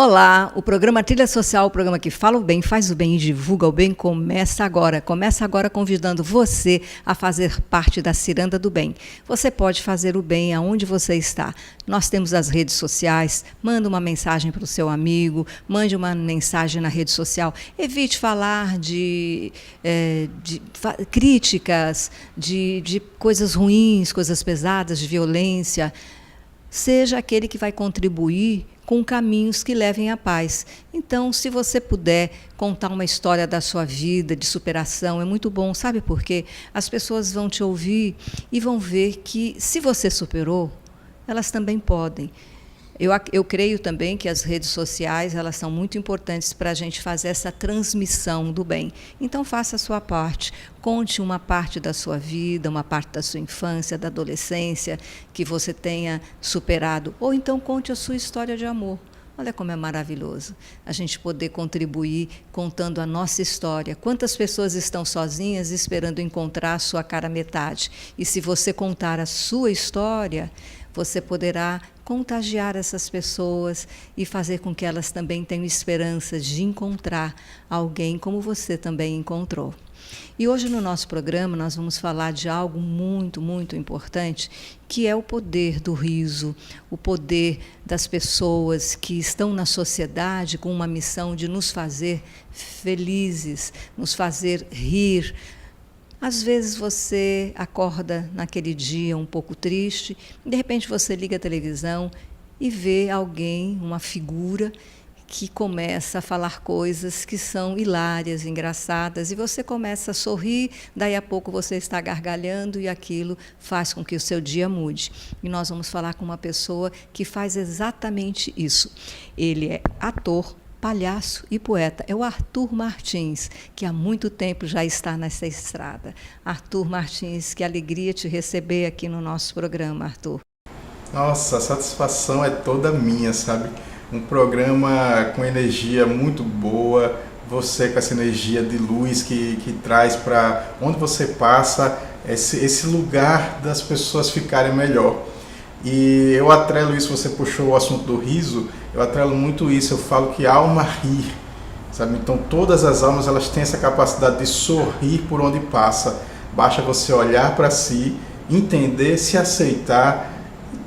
Olá, o programa Trilha Social, o programa que fala o bem, faz o bem e divulga o bem, começa agora. Começa agora convidando você a fazer parte da Ciranda do Bem. Você pode fazer o bem aonde você está. Nós temos as redes sociais, manda uma mensagem para o seu amigo, mande uma mensagem na rede social. Evite falar de críticas, de coisas ruins, coisas pesadas, de violência. Seja aquele que vai contribuir com caminhos que levem à paz. Então, se você puder contar uma história da sua vida, de superação, é muito bom. Sabe por quê? As pessoas vão te ouvir e vão ver que, se você superou, elas também podem. Eu creio também que as redes sociais elas são muito importantes para a gente fazer essa transmissão do bem. Então, faça a sua parte. Conte uma parte da sua vida, uma parte da sua infância, da adolescência, que você tenha superado. Ou então, conte a sua história de amor. Olha como é maravilhoso a gente poder contribuir contando a nossa história. Quantas pessoas estão sozinhas esperando encontrar a sua cara metade? E se você contar a sua história, você poderá contagiar essas pessoas e fazer com que elas também tenham esperança de encontrar alguém como você também encontrou. E hoje no nosso programa nós vamos falar de algo muito, muito importante, que é o poder do riso, o poder das pessoas que estão na sociedade com uma missão de nos fazer felizes, nos fazer rir. Às vezes você acorda naquele dia um pouco triste, e de repente você liga a televisão e vê alguém, uma figura, que começa a falar coisas que são hilárias, engraçadas, e você começa a sorrir, daí a pouco você está gargalhando e aquilo faz com que o seu dia mude. E nós vamos falar com uma pessoa que faz exatamente isso. Ele é ator, palhaço e poeta. É o Arthur Martins, que há muito tempo já está nessa estrada. Arthur Martins, que alegria te receber aqui no nosso programa, Arthur. Nossa, a satisfação é toda minha, sabe? Um programa com energia muito boa, você com essa energia de luz que traz para onde você passa, esse lugar das pessoas ficarem melhor. E eu atrelo isso, você puxou o assunto do riso, eu atrelo muito isso, eu falo que a alma ri, sabe? Então todas as almas elas têm essa capacidade de sorrir por onde passa, basta você olhar para si, entender, se aceitar,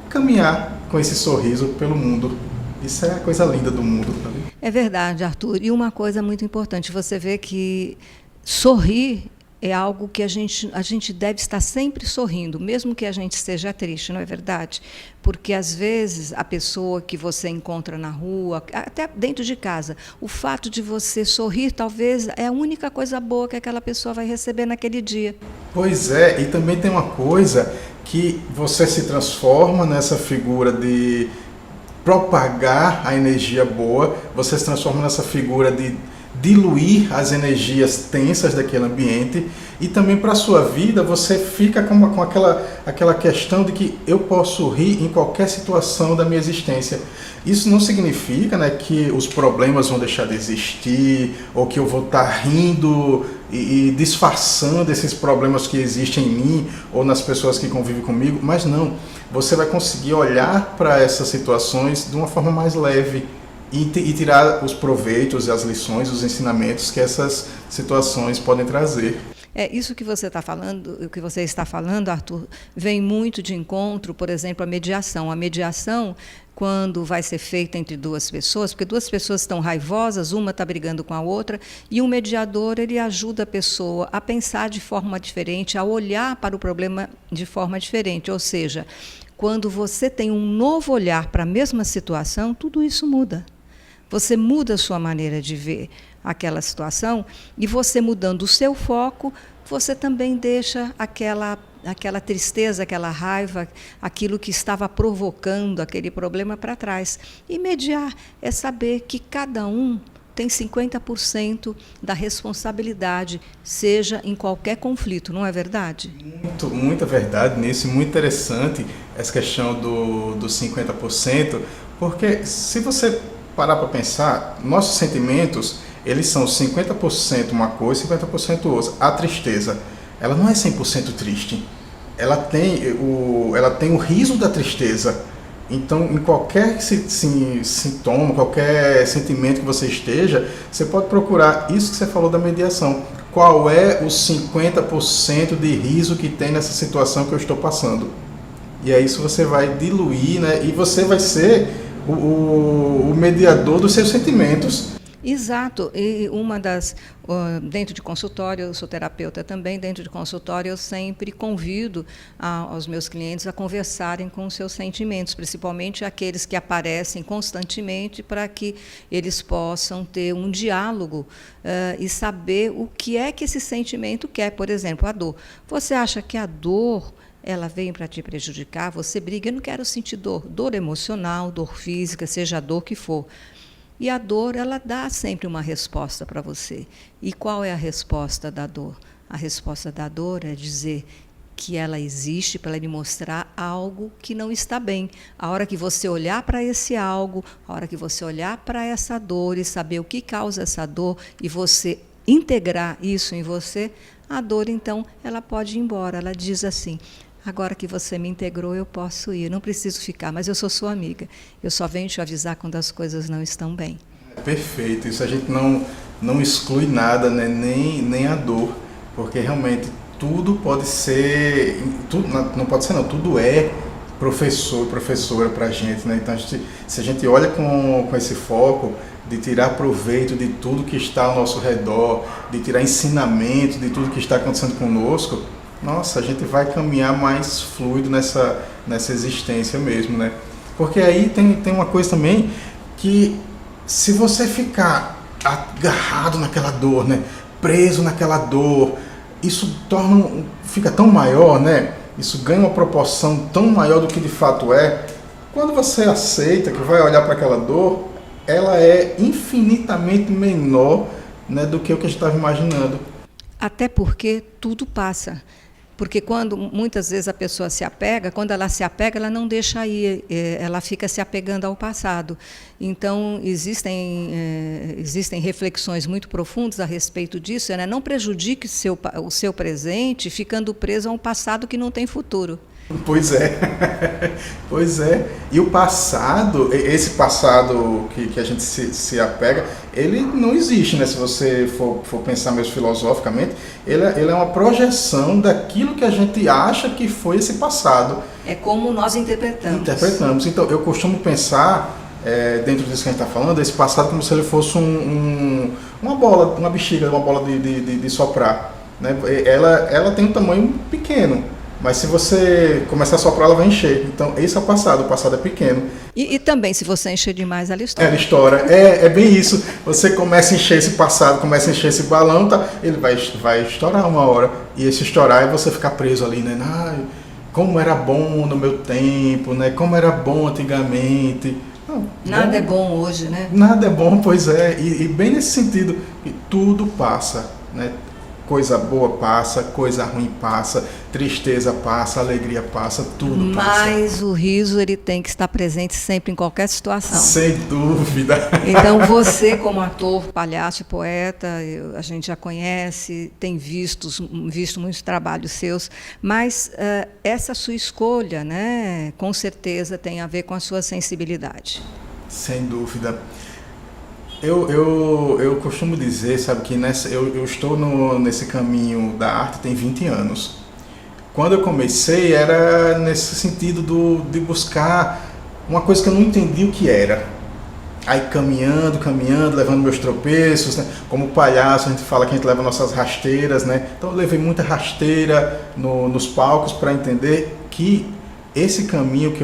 caminhar com esse sorriso pelo mundo. Isso é a coisa linda do mundo. Sabe? É verdade, Arthur, e uma coisa muito importante, você vê que sorrir é algo que a gente deve estar sempre sorrindo, mesmo que a gente esteja triste, não é verdade? Porque, às vezes, a pessoa que você encontra na rua, até dentro de casa, o fato de você sorrir, talvez, é a única coisa boa que aquela pessoa vai receber naquele dia. Pois é, e também tem uma coisa que você se transforma nessa figura de propagar a energia boa, você se transforma nessa figura de diluir as energias tensas daquele ambiente, e também para a sua vida você fica com aquela questão de que eu posso rir em qualquer situação da minha existência. Isso não significa, né, que os problemas vão deixar de existir, ou que eu vou estar rindo e disfarçando esses problemas que existem em mim ou nas pessoas que convivem comigo, mas não, você vai conseguir olhar para essas situações de uma forma mais leve, e tirar os proveitos, as lições, os ensinamentos que essas situações podem trazer. Isso que você está falando, o que você está falando, Arthur, vem muito de encontro, por exemplo, à mediação. A mediação, quando vai ser feita entre duas pessoas, porque duas pessoas estão raivosas, uma está brigando com a outra, e um mediador ele ajuda a pessoa a pensar de forma diferente, a olhar para o problema de forma diferente. Ou seja, quando você tem um novo olhar para a mesma situação, tudo isso muda. Você muda a sua maneira de ver aquela situação, e você mudando o seu foco, você também deixa aquela tristeza, aquela raiva, aquilo que estava provocando aquele problema para trás. E mediar é saber que cada um tem 50% da responsabilidade, seja em qualquer conflito, não é verdade? Muita verdade nisso, muito interessante essa questão dos 50%, porque se você parar para pensar, nossos sentimentos, eles são 50% uma coisa e 50% outra. A tristeza, ela não é 100% triste. Ela tem o riso da tristeza, Então, em qualquer sintoma, qualquer sentimento que você esteja, você pode procurar isso que você falou da mediação. Qual é os 50% de riso que tem nessa situação que eu estou passando? E aí isso você vai diluir, né? E você vai ser o mediador dos seus sentimentos. Exato, e dentro de consultório, eu sou terapeuta também, dentro de consultório eu sempre convido aos meus clientes a conversarem com os seus sentimentos, principalmente aqueles que aparecem constantemente, para que eles possam ter um diálogo e saber o que é que esse sentimento quer. Por exemplo, a dor. Você acha que a dor ela vem para te prejudicar? Você briga, eu não quero sentir dor emocional, dor física, seja a dor que for. E a dor, ela dá sempre uma resposta para você. E qual é a resposta da dor? A resposta da dor é dizer que ela existe para lhe mostrar algo que não está bem. A hora que você olhar para esse algo, a hora que você olhar para essa dor e saber o que causa essa dor e você integrar isso em você, a dor, então, ela pode ir embora. Ela diz assim: agora que você me integrou, eu posso ir, não preciso ficar, mas eu sou sua amiga. Eu só venho te avisar quando as coisas não estão bem. Perfeito, isso a gente não exclui nada, né? nem a dor, porque realmente tudo pode ser, tudo, não pode ser não, tudo é professor e professora para a gente, né? Então, se a gente olha com esse foco de tirar proveito de tudo que está ao nosso redor, de tirar ensinamento de tudo que está acontecendo conosco, nossa, a gente vai caminhar mais fluido nessa existência mesmo, né? Porque aí tem uma coisa também que, se você ficar agarrado naquela dor, né? Preso naquela dor, isso fica tão maior, né? Isso ganha uma proporção tão maior do que de fato é. Quando você aceita que vai olhar para aquela dor, ela é infinitamente menor, né, do que o que a gente estava imaginando. Até porque tudo passa. Porque quando muitas vezes a pessoa se apega, quando ela se apega, ela não deixa ir, ela fica se apegando ao passado. Então, existem reflexões muito profundas a respeito disso, né? Não prejudique o seu presente ficando preso a um passado que não tem futuro. Pois é, pois é. E o passado, esse passado que a gente se apega, ele não existe, né? Se você for pensar mesmo filosoficamente, ele é uma projeção daquilo que a gente acha que foi esse passado. É como nós interpretamos. Então, eu costumo pensar, dentro disso que a gente está falando, esse passado como se ele fosse uma bola, uma bexiga, uma bola de soprar, né? Ela tem um tamanho pequeno. Mas se você começar a soprar, ela vai encher. Então, esse é o passado é pequeno. E também, se você encher demais, ela estoura. Ela estoura. É bem isso. Você começa a encher esse passado, começa a encher esse balão, tá? Ele vai estourar uma hora. E esse estourar é você ficar preso ali, né? Ai, como era bom no meu tempo, né? Como era bom antigamente. Nada é bom hoje, né? Nada é bom, pois é. E bem nesse sentido, que tudo passa, né? Coisa boa passa, coisa ruim passa, tristeza passa, alegria passa, tudo passa. Mas o riso, ele tem que estar presente sempre em qualquer situação. Sem dúvida. Então você, como ator, palhaço e poeta, a gente já conhece, tem visto muitos trabalhos seus, mas essa sua escolha, né, com certeza tem a ver com a sua sensibilidade. Sem dúvida. Eu costumo dizer, sabe, que eu estou nesse caminho da arte tem 20 anos. Quando eu comecei, era nesse sentido de buscar uma coisa que eu não entendi o que era. Aí caminhando, levando meus tropeços, né? Como palhaço, a gente fala que a gente leva nossas rasteiras, né? Então eu levei muita rasteira nos palcos para entender que esse caminho que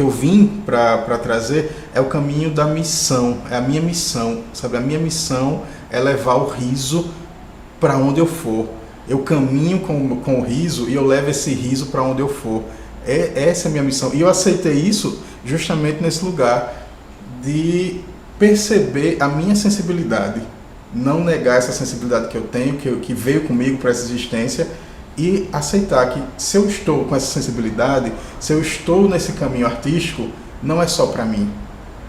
eu vim para trazer é o caminho da missão, é a minha missão, sabe? A minha missão é levar o riso para onde eu for. Eu caminho com o riso e eu levo esse riso para onde eu for. Essa é a minha missão. E eu aceitei isso justamente nesse lugar de perceber a minha sensibilidade, não negar essa sensibilidade que eu tenho, que veio comigo para essa existência, e aceitar que se eu estou com essa sensibilidade, se eu estou nesse caminho artístico, não é só para mim,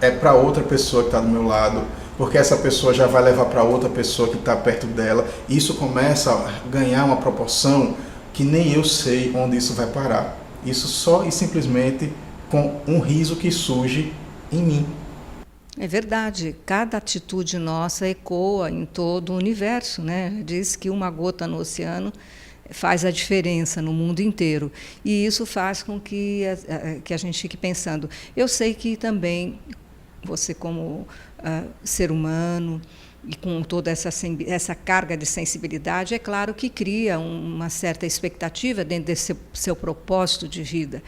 é para outra pessoa que está do meu lado, porque essa pessoa já vai levar para outra pessoa que está perto dela, e isso começa a ganhar uma proporção que nem eu sei onde isso vai parar. Isso só e simplesmente com um riso que surge em mim. É verdade, cada atitude nossa ecoa em todo o universo, né? Diz que uma gota no oceano faz a diferença no mundo inteiro. E isso faz com que a gente fique pensando. Eu sei que também você, como ser humano, e com toda essa carga de sensibilidade, é claro que cria uma certa expectativa dentro desse seu propósito de vida.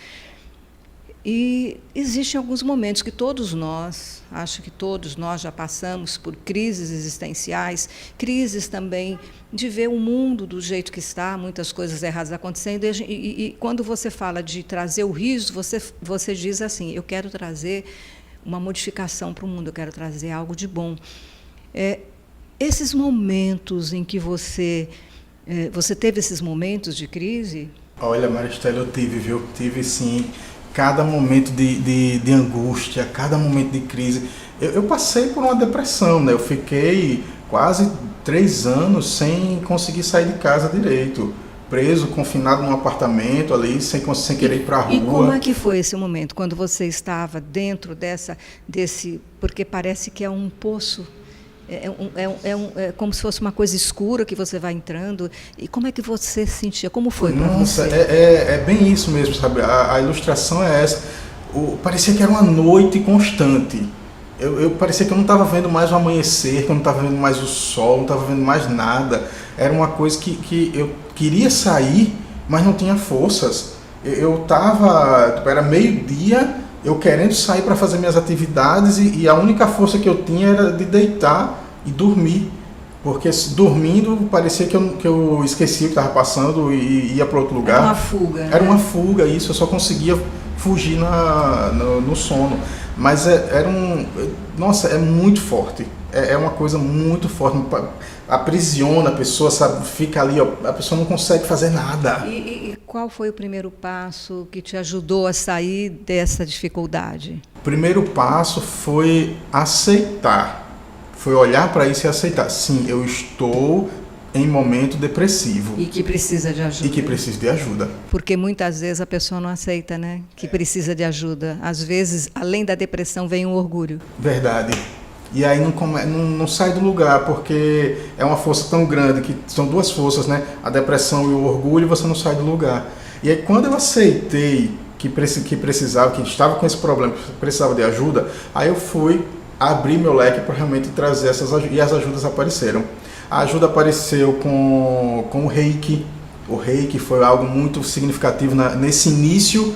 E existem alguns momentos que acho que todos nós já passamos por crises existenciais, crises também de ver o mundo do jeito que está, muitas coisas erradas acontecendo. E quando você fala de trazer o riso, você diz assim: eu quero trazer uma modificação para o mundo, eu quero trazer algo de bom. Esses momentos em que você teve esses momentos de crise? Olha, Maristela, eu tive, viu? Tive sim. Cada momento de angústia, cada momento de crise. Eu passei por uma depressão, né? Eu fiquei quase 3 anos sem conseguir sair de casa direito. Preso, confinado num apartamento ali, sem querer ir para a rua. E como é que foi esse momento, quando você estava dentro desse... Porque parece que é um poço... É como se fosse uma coisa escura que você vai entrando. E como é que você se sentia? Como foi para você? É bem isso mesmo, sabe? A ilustração é essa. Parecia que era uma noite constante. Eu parecia que eu não estava vendo mais o amanhecer, que eu não estava vendo mais o sol, não estava vendo mais nada. Era uma coisa que eu queria sair, mas não tinha forças. Era meio-dia, eu querendo sair para fazer minhas atividades e a única força que eu tinha era de deitar e dormir. Porque dormindo parecia que eu esquecia o que estava passando e ia para outro lugar. Era uma fuga. Era uma fuga, isso. Eu só conseguia fugir no sono. Mas nossa, é muito forte. É uma coisa muito forte. Aprisiona a pessoa, sabe? Fica ali, ó, a pessoa não consegue fazer nada. E qual foi o primeiro passo que te ajudou a sair dessa dificuldade? O primeiro passo foi aceitar. Foi olhar para isso e aceitar. Sim, eu estou em momento depressivo. E que precisa de ajuda. E que preciso de ajuda. Porque muitas vezes a pessoa não aceita, né? Que precisa de ajuda. Às vezes, além da depressão, vem o orgulho. Verdade. E aí não sai do lugar, porque é uma força tão grande, que são duas forças, né? A depressão e o orgulho, você não sai do lugar. E aí quando eu aceitei que precisava, que estava com esse problema, que precisava de ajuda, aí eu fui abrir meu leque para realmente trazer essas ajudas, e as ajudas apareceram. A ajuda apareceu com o Reiki. O Reiki foi algo muito significativo nesse início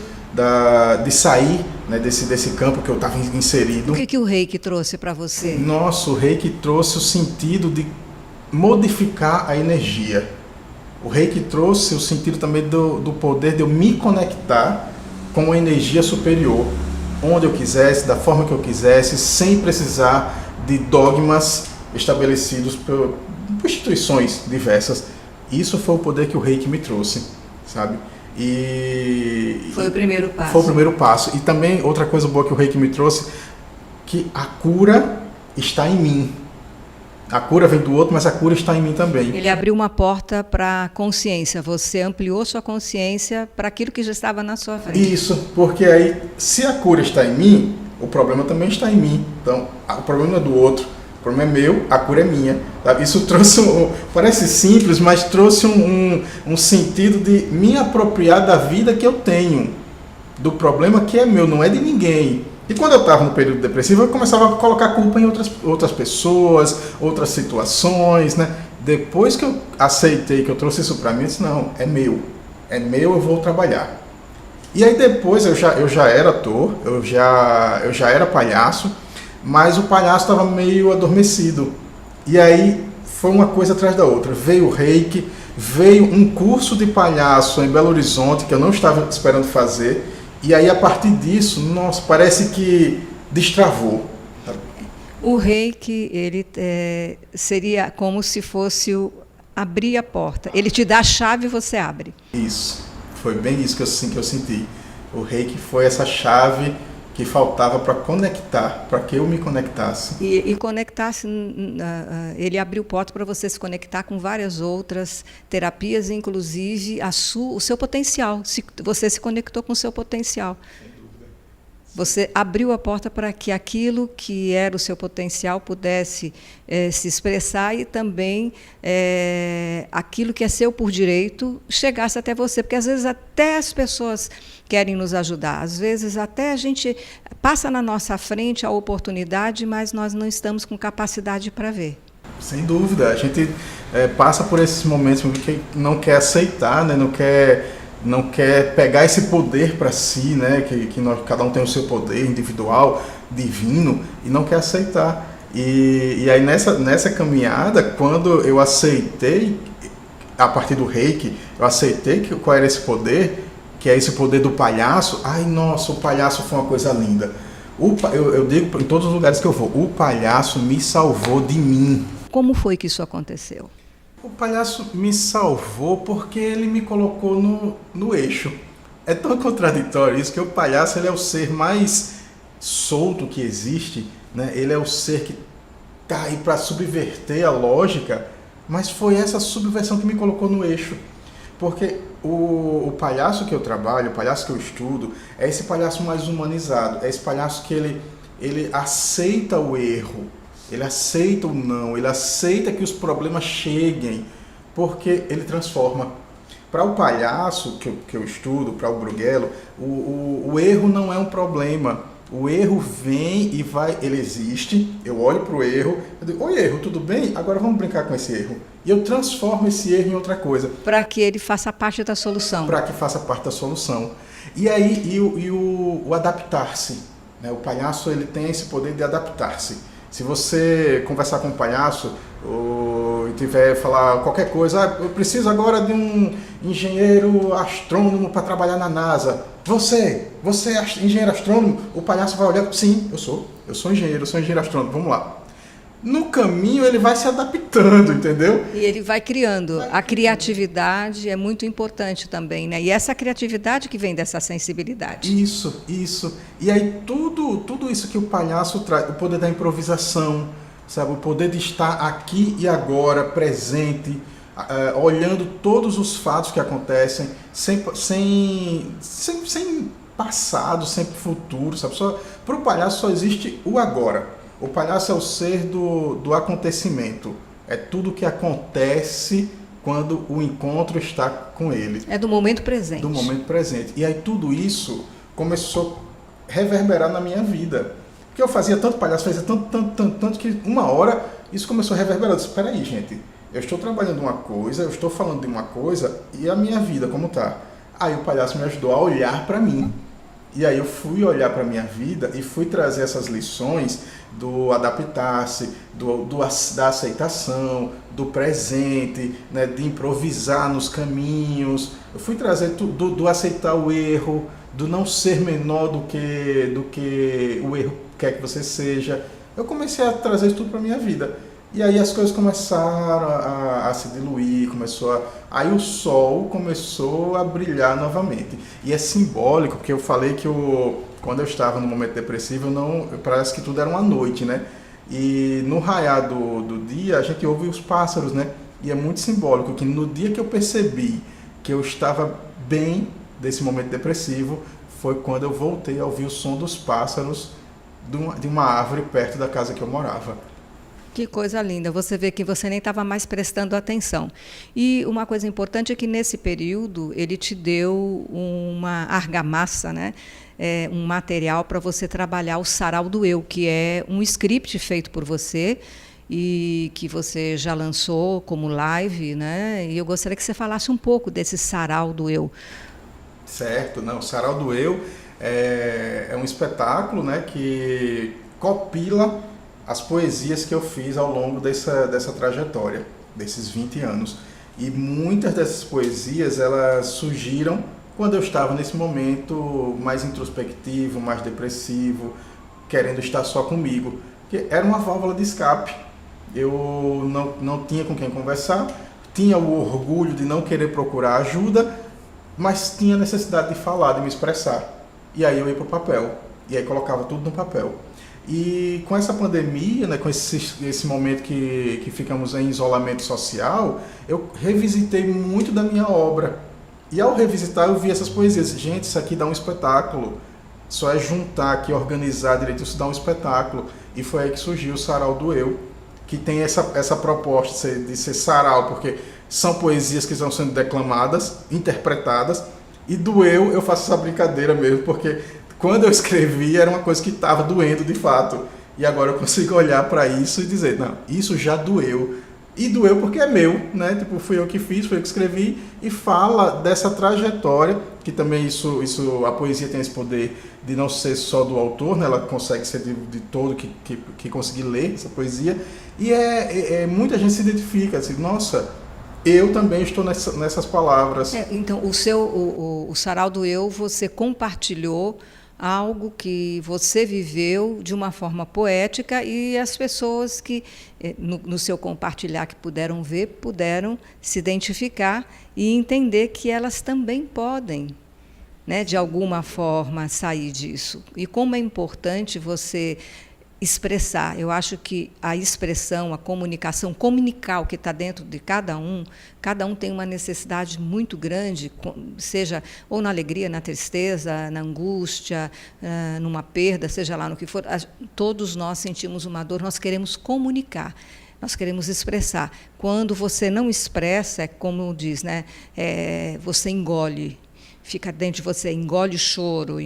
de sair, né, desse campo que eu estava inserido. O que o Reiki trouxe para você? Nossa, o Reiki trouxe o sentido de modificar a energia. O Reiki trouxe o sentido também do poder de eu me conectar com a energia superior, onde eu quisesse, da forma que eu quisesse, sem precisar de dogmas estabelecidos por instituições diversas. Isso foi o poder que o Reiki me trouxe, sabe? Foi o primeiro passo. Foi o primeiro passo. E também outra coisa boa que o Reiki me trouxe, que a cura está em mim. A cura vem do outro, mas a cura está em mim também. Ele abriu uma porta para a consciência. Você ampliou sua consciência para aquilo que já estava na sua frente. Isso, porque aí, se a cura está em mim, o problema também está em mim. Então, o problema não é do outro. O problema é meu, a cura é minha. Isso trouxe, parece simples, mas trouxe um sentido de me apropriar da vida que eu tenho, do problema que é meu, não é de ninguém. E quando eu estava no período depressivo, eu começava a colocar culpa em outras pessoas, outras situações, né? Depois que eu aceitei, que eu trouxe isso para mim, eu disse, não, é meu, eu vou trabalhar. E aí depois eu já era ator, eu já era palhaço, mas o palhaço estava meio adormecido. E aí foi uma coisa atrás da outra. Veio o Reiki, veio um curso de palhaço em Belo Horizonte, que eu não estava esperando fazer. E aí, a partir disso, nossa, parece que destravou. O Reiki, ele seria como se fosse abrir a porta. Ele te dá a chave e você abre. Isso. Foi bem isso que eu senti. O Reiki foi essa chave que faltava para conectar, para que eu me conectasse. E conectasse, ele abriu porta para você se conectar com várias outras terapias, inclusive o seu potencial. Você se conectou com o seu potencial. Sem dúvida. Você abriu a porta para que aquilo que era o seu potencial pudesse se expressar e também aquilo que é seu por direito chegasse até você. Porque, às vezes, até as pessoas querem nos ajudar. Às vezes, até a gente passa na nossa frente a oportunidade, mas nós não estamos com capacidade para ver. Sem dúvida. A gente passa por esses momentos que não quer aceitar, né? Não quer pegar esse poder para si, né? Que cada um tem o seu poder individual, divino, e não quer aceitar. E aí nessa caminhada, quando eu aceitei, a partir do Reiki, eu aceitei qual era esse poder, que é esse poder do palhaço. Ai, nossa, o palhaço foi uma coisa linda. Eu digo em todos os lugares que eu vou, o palhaço me salvou de mim. Como foi que isso aconteceu? O palhaço me salvou porque ele me colocou no eixo. É tão contraditório isso, que o palhaço ele é o ser mais solto que existe, né? Ele é o ser que está aí para subverter a lógica, mas foi essa subversão que me colocou no eixo. Porque o palhaço que eu trabalho, o palhaço que eu estudo, é esse palhaço mais humanizado, é esse palhaço que ele aceita o erro, ele aceita o não, ele aceita que os problemas cheguem, porque ele transforma. Para o palhaço que eu estudo, para o Bruguelo, o erro não é um problema. O erro vem e vai, ele existe, eu olho para o erro, eu digo, oi erro, tudo bem? Agora vamos brincar com esse erro. E eu transformo esse erro em outra coisa. Para que ele faça parte da solução. Para que faça parte da solução. E aí, o adaptar-se. Né? O palhaço ele tem esse poder de adaptar-se. Se você conversar com um palhaço ou tiver falar qualquer coisa, eu preciso agora de um engenheiro astrônomo para trabalhar na NASA. Você é engenheiro astrônomo? O palhaço vai olhar, sim, eu sou engenheiro astrônomo, vamos lá. No caminho ele vai se adaptando, entendeu? E ele vai criando. A criatividade é muito importante também, né? E essa criatividade que vem dessa sensibilidade. Isso. E aí tudo isso que o palhaço traz, o poder da improvisação, sabe? O poder de estar aqui e agora, presente, olhando todos os fatos que acontecem, sem passado, sem futuro, sabe? Para o palhaço só existe o agora. O palhaço é o ser do acontecimento. É tudo que acontece quando o encontro está com ele. É do momento presente. Do momento presente. E aí tudo isso começou a reverberar na minha vida. Porque eu fazia tanto palhaço, fazia tanto que uma hora isso começou a reverberar. Eu disse, espera aí, gente. Eu estou trabalhando uma coisa, eu estou falando de uma coisa e a minha vida como está? Aí o palhaço me ajudou a olhar para mim. E aí eu fui olhar para a minha vida e fui trazer essas lições do adaptar-se, da aceitação, do presente, né, de improvisar nos caminhos. Eu fui trazer do aceitar o erro, do não ser menor do que o erro quer que você seja. Eu comecei a trazer isso tudo para a minha vida. E aí as coisas começaram a se diluir, aí o sol começou a brilhar novamente. E é simbólico, porque eu falei que quando eu estava no momento depressivo, parece que tudo era uma noite, né? E no raiar do dia, a gente ouve os pássaros, né? E é muito simbólico que no dia que eu percebi que eu estava bem desse momento depressivo, foi quando eu voltei a ouvir o som dos pássaros de uma árvore perto da casa que eu morava. Que coisa linda, você vê que você nem estava mais prestando atenção. E uma coisa importante é que nesse período ele te deu uma argamassa, né? Um material para você trabalhar o Sarau do Eu, que é um script feito por você e que você já lançou como live, né? E eu gostaria que você falasse um pouco desse Sarau do Eu. Certo, não, o Sarau do Eu é um espetáculo, né, que copila as poesias que eu fiz ao longo dessa trajetória, desses 20 anos. E muitas dessas poesias, elas surgiram quando eu estava nesse momento mais introspectivo, mais depressivo, querendo estar só comigo. Porque era uma válvula de escape. Eu não tinha com quem conversar, tinha o orgulho de não querer procurar ajuda, mas tinha necessidade de falar, de me expressar. E aí eu ia para o papel, e aí colocava tudo no papel. E com essa pandemia, né, com esse momento que ficamos em isolamento social, eu revisitei muito da minha obra. E ao revisitar, eu vi essas poesias. Gente, isso aqui dá um espetáculo. Só é juntar aqui, organizar direito, isso dá um espetáculo. E foi aí que surgiu o Sarau do Eu, que tem essa proposta de ser sarau, porque são poesias que estão sendo declamadas, interpretadas, e do eu faço essa brincadeira mesmo, porque quando eu escrevi era uma coisa que estava doendo de fato, e agora eu consigo olhar para isso e dizer, não, isso já doeu, e doeu porque é meu, né? Tipo, fui eu que fiz, fui eu que escrevi, e fala dessa trajetória, que também isso a poesia tem esse poder de não ser só do autor, né? Ela consegue ser de todo que conseguir ler essa poesia, e muita gente se identifica, assim, nossa, eu também estou nessas palavras. Então, o Sarau do Eu, você compartilhou algo que você viveu de uma forma poética e as pessoas que, no seu compartilhar, que puderam ver, puderam se identificar e entender que elas também podem, né, de alguma forma, sair disso. E como é importante você expressar. Eu acho que a expressão, a comunicação, comunicar o que está dentro de cada um tem uma necessidade muito grande, seja ou na alegria, na tristeza, na angústia, numa perda, seja lá no que for. Todos nós sentimos uma dor, nós queremos comunicar. Nós queremos expressar. Quando você não expressa, é como diz, né? Você engole. Fica dentro de você, engole o choro,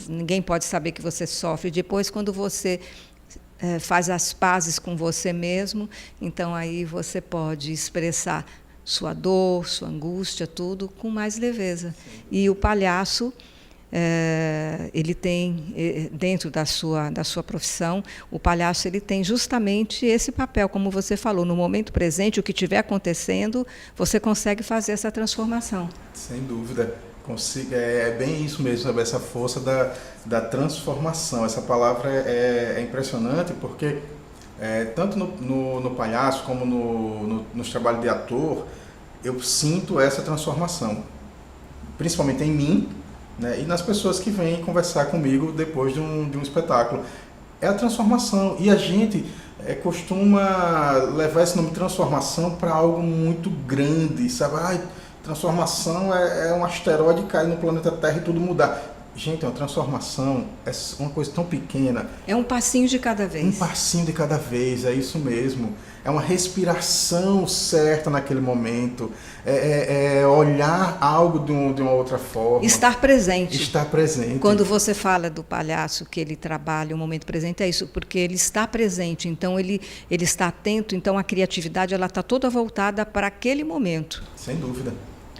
ninguém pode saber que você sofre. Depois, quando você faz as pazes com você mesmo, então aí você pode expressar sua dor, sua angústia, tudo com mais leveza. Sim. E o palhaço, ele tem, dentro da sua profissão, o palhaço ele tem justamente esse papel, como você falou, no momento presente, o que estiver acontecendo, você consegue fazer essa transformação. Sem dúvida. É bem isso mesmo, sabe? Essa força da transformação. Essa palavra é impressionante porque tanto no palhaço como nos trabalhos de ator, eu sinto essa transformação, principalmente em mim, né? E nas pessoas que vêm conversar comigo depois de um espetáculo. É a transformação, e a gente costuma levar esse nome de transformação para algo muito grande, sabe? Transformação é um asteroide cair no planeta Terra e tudo mudar. Gente, uma transformação é uma coisa tão pequena. É um passinho de cada vez. Um passinho de cada vez, é isso mesmo. É uma respiração certa naquele momento. É olhar algo de uma outra forma. Estar presente. Estar presente. Quando você fala do palhaço que ele trabalha o momento presente, é isso, porque ele está presente, então ele está atento, então a criatividade ela está toda voltada para aquele momento. Sem dúvida.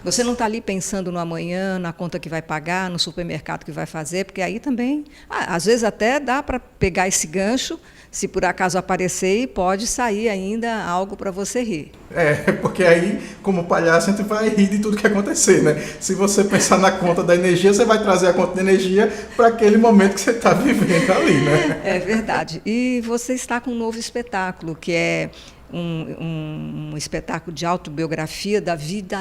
Você não está ali pensando no amanhã, na conta que vai pagar, no supermercado que vai fazer, porque aí também, às vezes até dá para pegar esse gancho, se por acaso aparecer, e pode sair ainda algo para você rir. Porque aí, como palhaço, a gente vai rir de tudo que acontecer, né? Se você pensar na conta da energia, você vai trazer a conta de energia para aquele momento que você está vivendo ali, né? É verdade. E você está com um novo espetáculo, que é um espetáculo de autobiografia da vida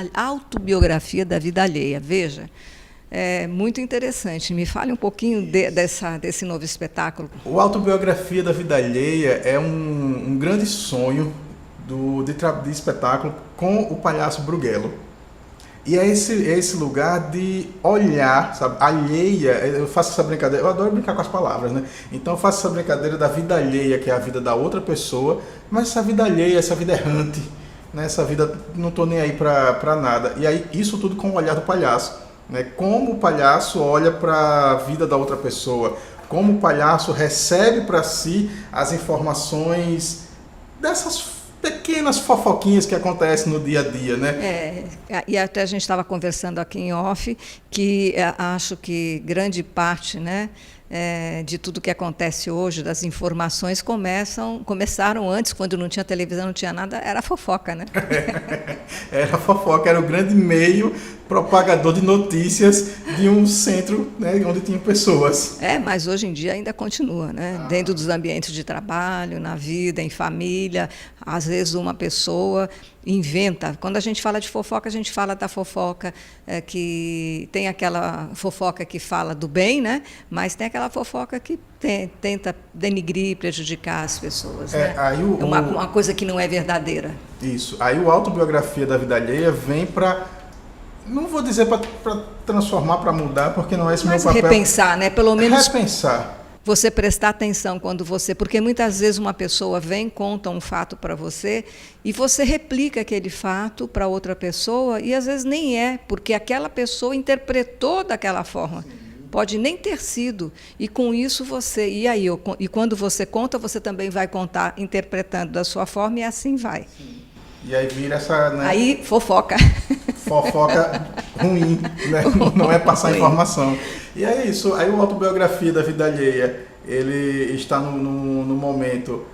alheia. Veja, é muito interessante. Me fale um pouquinho desse novo espetáculo. O Autobiografia da Vida Alheia é um grande sonho de espetáculo com o palhaço Bruguelo. E é esse lugar de olhar, sabe, alheia. Eu faço essa brincadeira, eu adoro brincar com as palavras, né? Então eu faço essa brincadeira da vida alheia, que é a vida da outra pessoa, mas essa vida alheia, essa vida errante, né? Essa vida, não estou nem aí para nada. E aí isso tudo com o olhar do palhaço, né? Como o palhaço olha para a vida da outra pessoa, como o palhaço recebe para si as informações dessas pequenas fofoquinhas que acontecem no dia a dia, né? E até a gente estava conversando aqui em off, que acho que grande parte, né, de tudo que acontece hoje, das informações, começaram antes, quando não tinha televisão, não tinha nada, era fofoca, né? Era fofoca, era o grande meio propagador de notícias de um centro, né, onde tinha pessoas. Mas hoje em dia ainda continua, né? Dentro dos ambientes de trabalho, na vida, em família, às vezes uma pessoa inventa. Quando a gente fala de fofoca, a gente fala da fofoca que tem aquela fofoca que fala do bem, né? Mas tem aquela fofoca que tenta denigrir, prejudicar as pessoas. Né? Uma coisa que não é verdadeira. Isso. Aí o Autobiografia da Vida Alheia vem para não vou dizer para transformar, para mudar, porque não é esse Mas meu papel. repensar, né? Pelo menos Repensar. você prestar atenção quando você... Porque muitas vezes uma pessoa vem, conta um fato para você, e você replica aquele fato para outra pessoa, e às vezes nem é, porque aquela pessoa interpretou daquela forma. Sim. Pode nem ter sido. E com isso você... E quando você conta, você também vai contar interpretando da sua forma, e assim vai. Sim. E aí vira essa... Né? Aí, fofoca. Fofoca ruim, né? Não é passar ruim. Informação. E é isso. Aí o Autobiografia da Vida Alheia, ele está no momento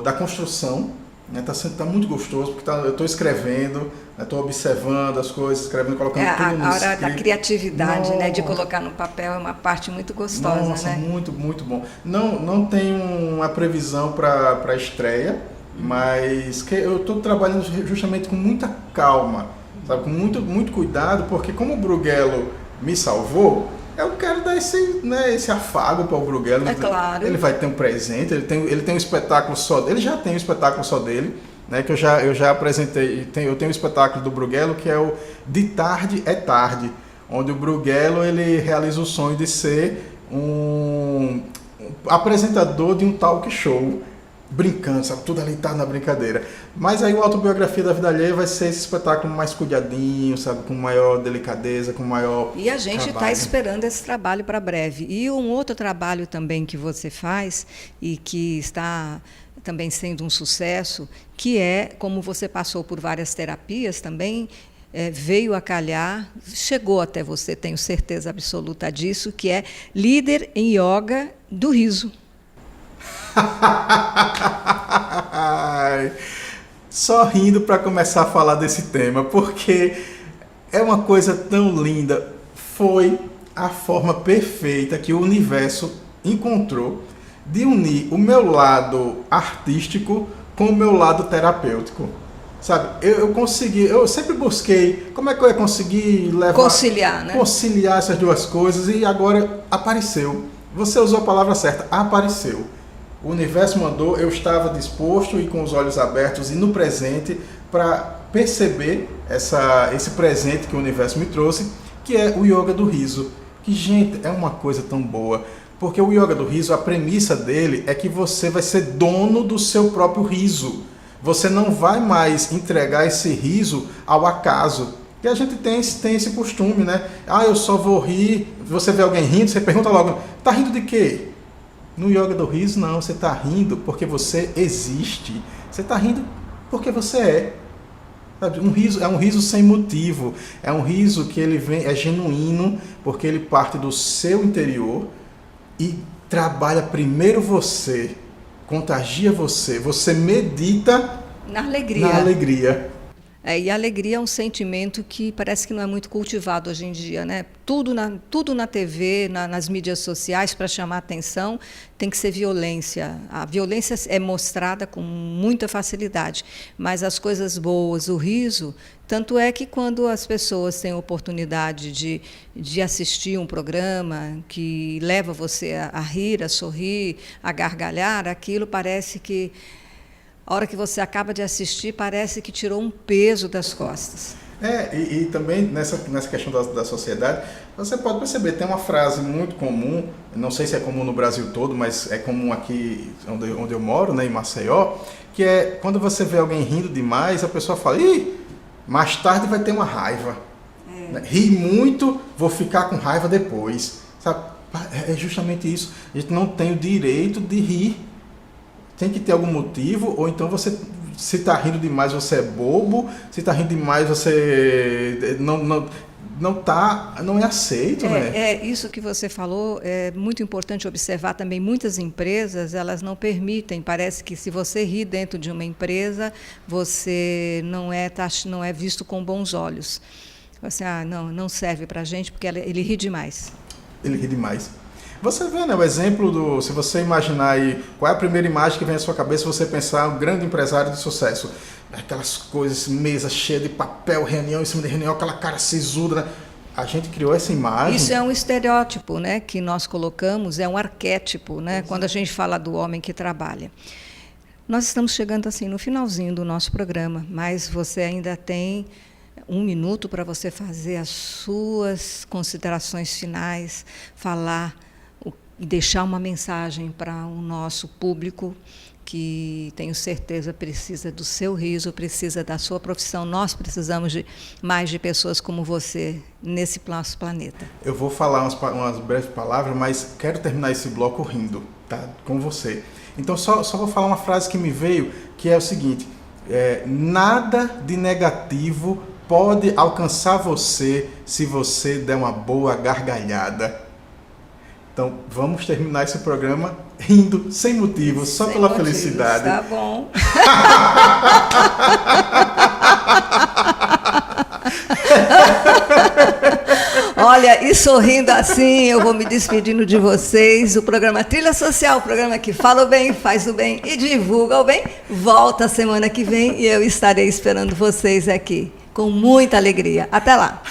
da construção. Né? Tá muito gostoso, porque eu estou escrevendo, estou observando as coisas, escrevendo, colocando tudo no A hora script. da criatividade, né? De colocar no papel é uma parte muito gostosa. Nossa, né? Muito, muito bom. Não tem uma previsão para a estreia, mas que eu estou trabalhando justamente com muita calma, sabe? Com muito cuidado, porque como o Bruguelo me salvou, eu quero dar esse afago para o Bruguelo. É claro. Ele vai ter um presente, ele tem um espetáculo só, ele já tem um espetáculo só dele, né? Que eu já apresentei. Eu tenho um espetáculo do Bruguelo que é o De Tarde é Tarde, onde o Bruguelo ele realiza o sonho de ser um apresentador de um talk show. Brincando, sabe? Tudo ali tá na brincadeira. Mas aí o Autobiografia da Vida Alheia vai ser esse espetáculo mais cuidadinho, sabe? Com maior delicadeza, com maior E a gente está esperando esse trabalho para breve. E um outro trabalho também que você faz e que está também sendo um sucesso, que é, como você passou por várias terapias também, veio a calhar, chegou até você, tenho certeza absoluta disso, que é líder em yoga do riso. Só rindo para começar a falar desse tema, porque é uma coisa tão linda. Foi a forma perfeita que o universo encontrou de unir o meu lado artístico com o meu lado terapêutico. Sabe, eu sempre busquei como é que eu ia conseguir conciliar essas duas coisas, e agora apareceu. Você usou a palavra certa, apareceu. O universo mandou, eu estava disposto e com os olhos abertos e no presente para perceber esse presente que o universo me trouxe, que é o yoga do riso. Que, gente, é uma coisa tão boa. Porque o yoga do riso, a premissa dele é que você vai ser dono do seu próprio riso. Você não vai mais entregar esse riso ao acaso. E a gente tem esse costume, né? Eu só vou rir. Você vê alguém rindo, você pergunta logo, tá rindo de quê? No yoga do riso, não, você está rindo porque você existe. Você está rindo porque você é. Um riso é um riso sem motivo. É um riso que ele é genuíno, porque ele parte do seu interior e trabalha primeiro você, contagia você. Você medita na alegria. E a alegria é um sentimento que parece que não é muito cultivado hoje em dia, né? Tudo na TV, nas mídias sociais, para chamar atenção, tem que ser violência. A violência é mostrada com muita facilidade, mas as coisas boas, o riso, tanto é que quando as pessoas têm a oportunidade de assistir um programa que leva você a rir, a sorrir, a gargalhar, aquilo parece que a hora que você acaba de assistir, parece que tirou um peso das costas. E também nessa questão da sociedade, você pode perceber, tem uma frase muito comum, não sei se é comum no Brasil todo, mas é comum aqui onde eu moro, né, em Maceió, que é quando você vê alguém rindo demais, a pessoa fala, mais tarde vai ter uma raiva. Ri muito, vou ficar com raiva depois. Sabe? É justamente isso. A gente não tem o direito de rir. Tem que ter algum motivo, ou então você, se está rindo demais, você é bobo, se está rindo demais, você não é aceito. Né? Isso que você falou, é muito importante observar também. Muitas empresas, elas não permitem, parece que se você ri dentro de uma empresa, você não é visto com bons olhos. Você, não serve para a gente, porque ele ri demais. Ele ri demais. Você vê, né, o exemplo se você imaginar aí, qual é a primeira imagem que vem à sua cabeça, você pensar um grande empresário de sucesso. Aquelas coisas, mesa cheia de papel, reunião em cima de reunião, aquela cara sisuda, né? A gente criou essa imagem. Isso é um estereótipo, né, que nós colocamos, é um arquétipo, né, quando a gente fala do homem que trabalha. Nós estamos chegando assim no finalzinho do nosso programa, mas você ainda tem um minuto para você fazer as suas considerações finais, falar e deixar uma mensagem para o nosso público, que tenho certeza precisa do seu riso, precisa da sua profissão. Nós precisamos de mais de pessoas como você nesse nosso planeta. Eu vou falar umas breves palavras, mas quero terminar esse bloco rindo, tá? Com você. Então, só vou falar uma frase que me veio, que é o seguinte: nada de negativo pode alcançar você se você der uma boa gargalhada. Então, vamos terminar esse programa rindo, sem motivo, só Sem pela motivos, felicidade. tá bom. Olha, e sorrindo assim, eu vou me despedindo de vocês. O programa Trilha Social, o programa que fala o bem, faz o bem e divulga o bem, volta semana que vem e eu estarei esperando vocês aqui, com muita alegria. Até lá!